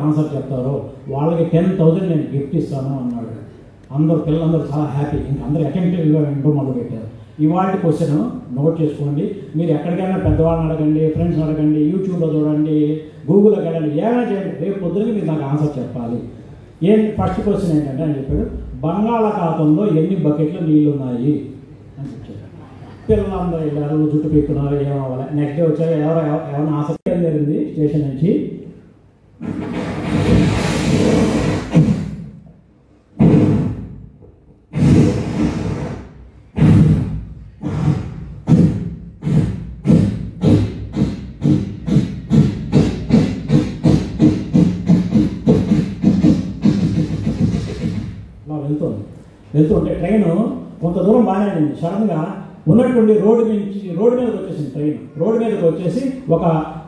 Answer చెప్తారో వాళ్ళకి 10,000 నేను గిఫ్ట్ ఇస్తాను అన్నాడు. పిల్లలందరూ చాలా హ్యాపీ, ఇంకా అందరూ అటెంటివ్గా వింటూ మొదలుపెట్టారు. ఇవాళ క్వశ్చన్ నోట్ చేసుకోండి. మీరు ఎక్కడికైనా పెద్దవాళ్ళని అడగండి, ఫ్రెండ్స్ని అడగండి, యూట్యూబ్లో చూడండి, గూగుల్లోకి వెళ్ళండి, ఏమైనా చేయండి, రేపు పొద్దునకి మీరు నాకు ఆన్సర్ చెప్పాలి. ఫస్ట్ క్వశ్చన్ ఏంటంటే అని చెప్పాడు, బంగాళాఖాతంలో ఎన్ని బకెట్లు నీళ్ళు ఉన్నాయి అని చెప్పాడు. పిల్లలందరూ వెళ్ళారు, జుట్టు పీక్కున్నారు, ఏమవ్వాలి. నెక్స్ట్ డే వచ్చాక ఎవరైనా ఆసక్తి జరిగింది స్టేషన్ నుంచి. వెళ్తుంటే ట్రైన్ కొంత దూరం బాగానే ఉంది. సడన్గా ఉన్నటువంటి రోడ్డు మీదకి వచ్చేసింది ట్రైన్. రోడ్డు మీదకి వచ్చేసి ఒక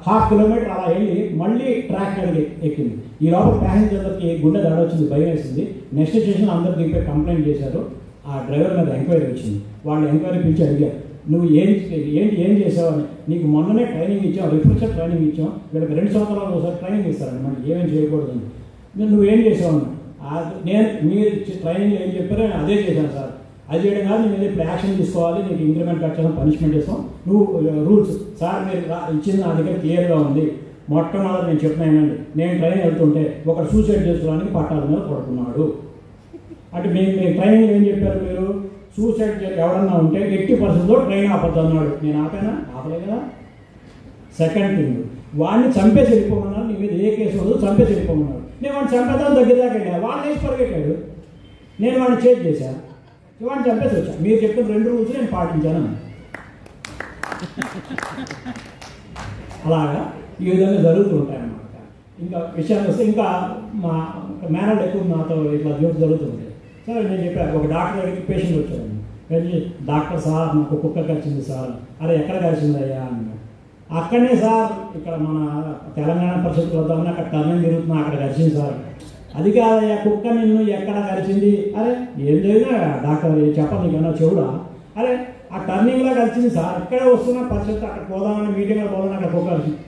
1/2 కిలోమీటర్ అలా వెళ్ళి మళ్ళీ ట్రాక్ మీదకి ఎక్కింది. ఈ లోపల ప్యాసింజర్లకి గుండె దడ వచ్చింది, భయం వేసింది. నెక్స్ట్ స్టేషన్ అందరు దిగిపోయి కంప్లైంట్ చేశారు. ఆ డ్రైవర్ మీద ఎంక్వైరీ వచ్చింది. వాళ్ళు ఎంక్వైరీ పిలిచి అడిగారు, నువ్వు ఏం చేసావని. నీకు మొన్ననే ట్రైనింగ్ ఇచ్చాం, రిఫ్రెషర్ ట్రైనింగ్ ఇచ్చాం, వీళ్ళకి 2 సంవత్సరాలు ఒకసారి ట్రైనింగ్ ఇస్తారండి, మనకి ఏమేమి చేయకూడదని. నువ్వేం చేసావన్నా, మీరు ట్రైనింగ్ ఏం చెప్పారో అదే చేశాను సార్. అది చేయడం కాదు, నేను ఇప్పుడు యాక్షన్ తీసుకోవాలి, నీకు ఇంక్రిమెంట్ కట్టాను, పనిష్మెంట్ ఇస్తాం, నువ్వు రూల్స్ సార్ మీరు ఇచ్చింది నా దగ్గర క్లియర్గా ఉంది. మొట్టమొదటి నేను చెప్పినానండి, నేను ట్రైన్ వెళ్తుంటే ఒకడు సూసైడ్ చేసుకోవడానికి పట్టాల మీద పడుతున్నాడు అంటే మీ ట్రైనింగ్ ఏం చెప్పారు మీరు, సూసైడ్ ఎవరన్నా ఉంటే ఎట్టి పరిస్థితుల్లో ట్రైన్ ఆపద్దు అన్నాడు. నేను ఆపలే కదా. సెకండ్ థింగ్, వాడిని చంపేసి వెళ్ళిపోమన్నాడు. నీ మీద ఏ కేసు ఉండదు, చంపేసి వెళ్ళిపోమన్నాడు. నేను వాడిని చంపేద్దాం దగ్గరదాకా వెళ్ళా, వాడిని వేసి పరిగెట్టాడు, నేను వాడిని చేజ్ చేశాను, వాడిని చంపేసి వచ్చాను. మీరు చెప్పిన 2 రూల్స్ నేను పాటించాను. అలాగా ఈ విధంగా జరుగుతూ ఉంటాయన్నమాట. ఇంకా విషయాన్ని వస్తే ఇంకా మా మేనల్ ఎక్కువ నాతో ఇట్లా జోక్స్ జరుగుతుంది. సరే నేను చెప్పాను, ఒక డాక్టర్ దగ్గరికి పేషెంట్ వచ్చాడు. వెళ్ళి డాక్టర్ సార్ నాకు కుక్క కరిచింది సార్. అరే ఎక్కడ కరిచిందయ్యా అన్నాడు. అక్కడనే సార్ ఇక్కడ మన తెలంగాణ పరిషత్ వద్దామని అక్కడ టర్నింగ్ తిరుగుతున్నా, అక్కడ కరిచింది సార్. అది కాదయ్యా, కుక్క నిన్ను ఎక్కడ కరిచింది. అరే ఏం జరిగినా డాక్టర్ చెప్పండి, నీకన్నా చెవుడా. అరే ఆ టర్నింగ్లో కలిసింది సార్, ఇక్కడే వస్తున్నా పరిషత్, అక్కడ పోదామని మీటింగ్లో పోదామని అక్కడ కుక్క కలిసింది.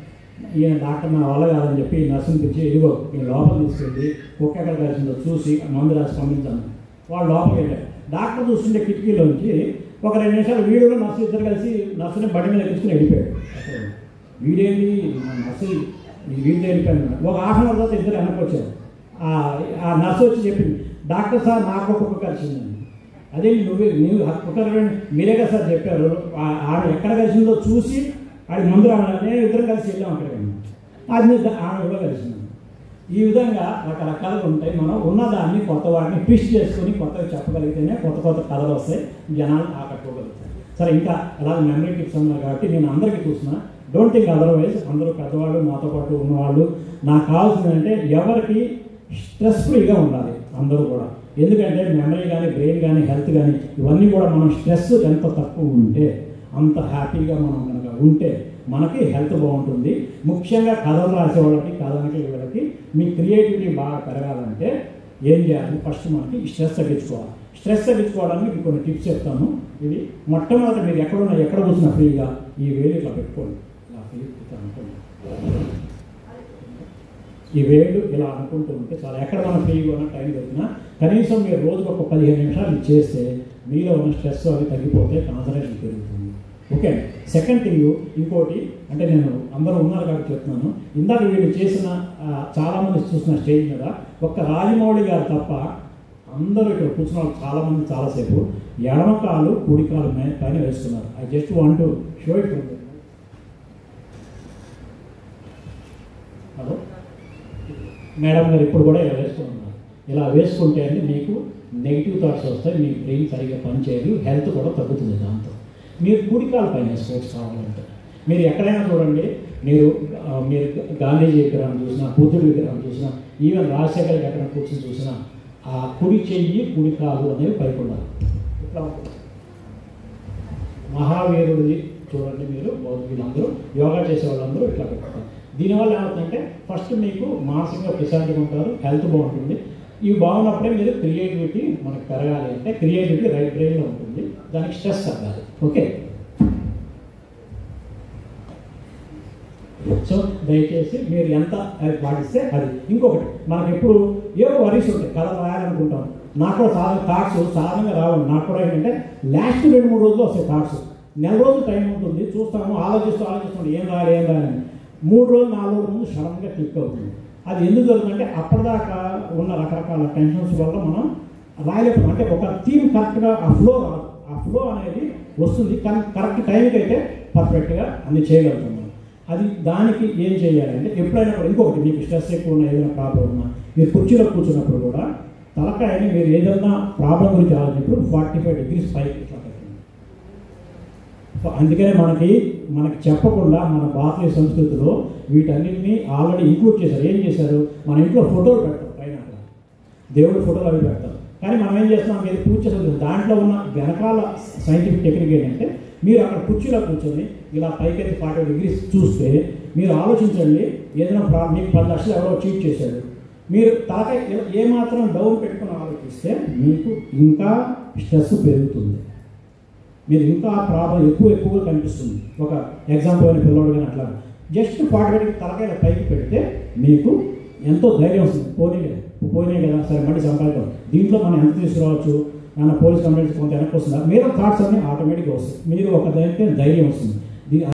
ఈయన డాక్టర్ నా వల్ల కాదని చెప్పి నర్సుని పిలిచి, ఇదిగో ఈ లోపల తీసుకెళ్ళి కుక్క ఎక్కడ కలిసిందో చూసి మందు రాసి పంపించాను. వాళ్ళు లోపలికి వెళ్ళారు. డాక్టర్ చూస్తుంటే కిటికీలోంచి ఒక 2 నిమిషాలు వీడియోలో నర్సు ఇద్దరు కలిసి నర్సుని బండి మీద ఎక్కించుకుని వెళ్ళిపోయాడు. వీడేంటి నర్సు వీడితో వెళ్ళిపోయాను. ఒక 1/2 అవర్ తర్వాత ఇద్దరు వెనక్కి వచ్చారు. ఆ నర్సు వచ్చి చెప్పింది, డాక్టర్ సార్ నాకు కుక్క కలిసిందని. అదే నువ్వు కుక్క మీరే కదా సార్ చెప్పారు, ఆమె ఎక్కడ కలిసిందో చూసి ఆడి మందు రావాలని ఇద్దరం కలిసి వెళ్ళాం అక్కడికి. అది ఆమె కూడా కలిసింది. ఈ విధంగా రకరకాలుగా ఉంటాయి. మనం ఉన్నదాన్ని కొత్త వాటిని ట్విస్ట్ చేసుకొని కొత్తగా చెప్పగలిగితేనే కొత్త కథలు వస్తాయి, జనాలు ఆకట్టుకోగలుగుతాయి. సరే ఇంకా అలాగే మెమరీ టిప్స్ అన్నారు కాబట్టి నేను అందరికీ చూసిన డోంట్ థింక్ అదర్వైజ్. అందరూ పెద్దవాళ్ళు నాతో పాటు ఉన్నవాళ్ళు నాకు కావాల్సిందంటే ఎవరికి స్ట్రెస్ ఫ్రీగా ఉండాలి అందరూ కూడా. ఎందుకంటే మెమరీ కానీ బ్రెయిన్ కానీ హెల్త్ కానీ ఇవన్నీ కూడా మనం స్ట్రెస్ ఎంత తక్కువ ఉంటే అంత హ్యాపీగా మనం కనుక ఉంటే మనకి హెల్త్ బాగుంటుంది. ముఖ్యంగా కథలు రాసే వాళ్ళకి వీళ్ళకి మీ క్రియేటివిటీ బాగా పెరగాలంటే ఏం చేయాలి, ఫస్ట్ మనకి స్ట్రెస్ తగ్గించుకోవాలి. స్ట్రెస్ తగ్గించుకోవడానికి మీకు కొన్ని టిప్స్ చెప్తాను. ఇవి మొట్టమొదటి మీరు ఎక్కడ కూర్చున్నా ఫ్రీగా ఈ వేలు ఇట్లా పెట్టుకోండి, ఇలా ఇట్లా అనుకోండి. ఈ వేలు ఇలా అనుకుంటూ ఉంటే చాలా ఎక్కడ మనం ఫ్రీగా ఉన్న టైం దొరికినా కనీసం మీరు రోజుకు ఒక 15 నిమిషాలు చేస్తే మీలో ఉన్న స్ట్రెస్ అవి తగ్గిపోతే కాన్సన్ట్రేషన్ పెరుగుతుంది. ఓకే. సెకండ్ థింగ్ ఇంకోటి అంటే నేను అందరూ ఉన్నారు కాబట్టి చెప్తున్నాను. ఇందాక వీళ్ళు చేసిన చాలామంది చూసిన స్టేజ్ మీద ఒక్క రాజమౌళి గారు తప్ప అందరూ ఇక్కడ కూర్చున్న వాళ్ళు చాలామంది చాలాసేపు ఎడమ కాలు కుడి కాలు పైన వేసుకున్నారు. I just want to show it. Hello madam గారు ఇప్పుడు కూడా ఇలా వేసుకున్నారు. ఇలా వేసుకుంటే అంటే మీకు నెగిటివ్ థాట్స్ వస్తాయి, మీ బ్రెయిన్ సరిగ్గా పనిచేయదు, హెల్త్ కూడా తగ్గుతుంది. దాంతో మీరు కుడికాల పైన స్పోర్ట్స్ కావాలంటే మీరు ఎక్కడైనా చూడండి, మీరు గాంధీజీ విగ్రహం చూసినా, బుద్ధుడి విగ్రహం చూసినా, ఈవెన్ రాజశేఖర్ ఎక్కడ కూర్చొని చూసినా ఆ కుడి చెయ్యి కుడి కాలు అనేవి పైకి ఉండాలి. ఇట్లా మహావీరుడిది చూడండి, మీరు వీళ్ళందరూ యోగా చేసే వాళ్ళందరూ ఇట్లా పెట్టుకుంటారు. దీనివల్ల ఏమవుతుందంటే ఫస్ట్ మీకు మానసికంగా ప్రశాంతంగా ఉంటారు, హెల్త్ బాగుంటుంది. ఇవి బాగున్నప్పుడే మీరు క్రియేటివిటీ మనకు పెరగాలి అంటే క్రియేటివిటీ రైట్ బ్రెయిన్లో ఉంటుంది, దానికి స్ట్రెస్ తగ్గాలి. ఓకే. సో దయచేసి మీరు ఎంత పాటిస్తే అది. ఇంకొకటి మనకి ఎప్పుడు ఏవో వరీస్ ఉంటాయి, కథ రాయాలనుకుంటాం. నాకు కూడా చాలా థాట్స్ సాధారణంగా రావాలి. నాకు కూడా ఏంటంటే లాస్ట్ 2-3 రోజులు వస్తాయి థాట్స్. నెల రోజులు టైం ఉంటుంది, చూస్తాము, ఆలోచిస్తాం ఏం రాయాలి 3 రోజులు 4 రోజుల ముందు సడన్గా క్లిక్ అవుతుంది. అది ఎందుకు జరుగుతుందంటే అప్పటిదాకా ఉన్న రకరకాల టెన్షన్స్ వల్ల మనం రాయలేకపోతాం. అంటే ఒక థీమ్ కరెక్ట్గా ఆ ఫ్లో రాదు. ఆ ఫ్లో అనేది వస్తుంది కానీ కరెక్ట్ టైంకి అయితే పర్ఫెక్ట్గా అన్ని చేయగలుగుతాం. అది దానికి ఏం చేయాలంటే ఎప్పుడైనా కూడా ఇంకొకటి, మీకు స్ట్రెస్ ఎక్కువ ఉన్నా, ఏదైనా ప్రాబ్లం ఉన్నా, మీరు కుర్చీలో కూర్చున్నప్పుడు కూడా తలకాయని మీరు ఏదైనా ప్రాబ్లం గురించి ఆలోచించినప్పుడు 45 degrees పైకి ఇట్లా పెట్టండి. సో అందుకనే మనకి చెప్పకుండా మన భారతీయ సంస్కృతిలో వీటన్నిటిని ఆల్రెడీ ఇంక్లూడ్ చేశారు. ఏం చేశారు, మన ఇంట్లో ఫోటోలు పెడతారు పైన, దేవుడి ఫోటోలు అవి పెడతారు. కానీ మనం ఏం చేస్తాం, మీరు పూజ చేస్తుంది దాంట్లో ఉన్న వెనకాల సైంటిఫిక్ టెక్నిక్ ఏంటంటే మీరు అక్కడ కుర్చీలో కూర్చొని ఇలా పైకి 40 degrees చూస్తే మీరు ఆలోచించండి, ఏదైనా ప్రాబ్లం, మీకు 10 లక్షలు ఎవరో చీట్ చేశాడు, మీరు తలకాయ ఏమాత్రం డౌన్ పెట్టుకుని ఆలోచిస్తే మీకు ఇంకా స్ట్రెస్ పెరుగుతుంది, మీరు ఇంకా ప్రాబ్లం ఎక్కువగా కనిపిస్తుంది. ఒక ఎగ్జాంపుల్ అయిన పిల్లవాడు కానీ అట్లా జస్ట్ 40 తలకాయ పైకి పెడితే మీకు ఎంతో ధైర్యం వస్తుంది. పోయినాయి కదా, సరే మళ్ళీ సంపాదిద్దాం, దీంట్లో మనం ఎంత తీసుకురావచ్చు, మన పోలీస్ కంప్లైంట్స్ కొంత వెనక్కి వస్తుందా, మీరు థాట్స్ అన్నీ ఆటోమేటిక్గా వస్తాయి. మీరు ఒక ధైర్యం వస్తుంది.